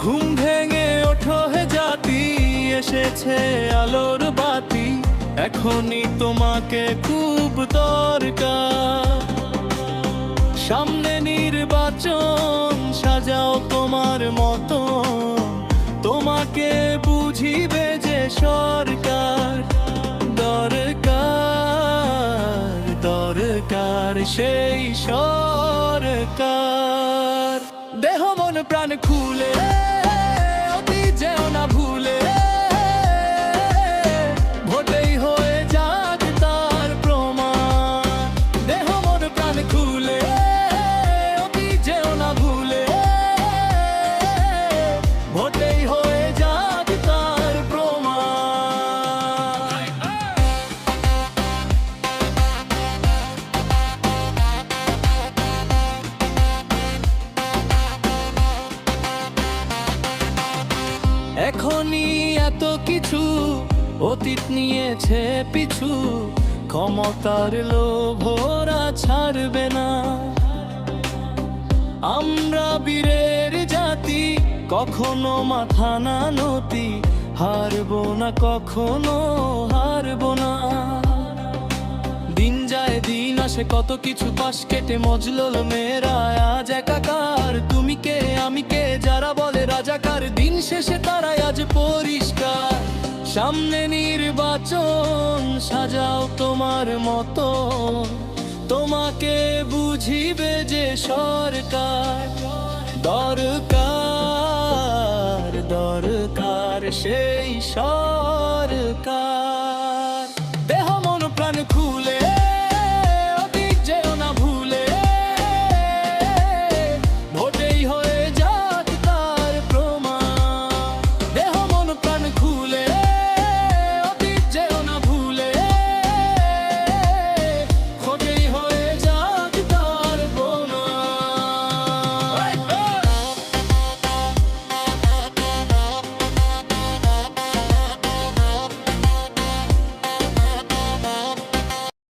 ঘুম ভেঙে ওঠো হে জাতি, এসেছে আলোর বাতি, এখনই তোমাকে খুব দরকার। সামনে নির্বাচন, সাজাও তোমার মতো, তোমাকে বুঝিবে যে সরকার। দরকার দরকার সেই সরকার। দেহ মন প্রাণ খুলে অতি যেও না ভুলে, ভোটেই হয়ে যাক তার প্রমাণ। দেহ মন প্রাণ খুলে অতি যেও না ভুলে, ভোটেই হয়ে যাক তার প্রমাণ। এখনই এত কিছু অতীত নিয়েছে পিছু, ক্ষমতার লোভ ওরা ছাড়বে না। আমরা বীরের জাতি, কখনো মাথা না নতি, হারবো না কখনো হারবো না। দিন যায় দিন আসে, কত কিছু পাশ কেটে মজলুল মেয়েরা আজ একাকার। তুমি কে আমি কে যারা বলে রাজাকার, দিন শেষে তারাই আজ পরিষ্কার। সামনে নির্বাচন, সাজাও তোমার মতো, তোমাকে বুঝিবে যে সরকার। দরকার দরকার সেই সরকার।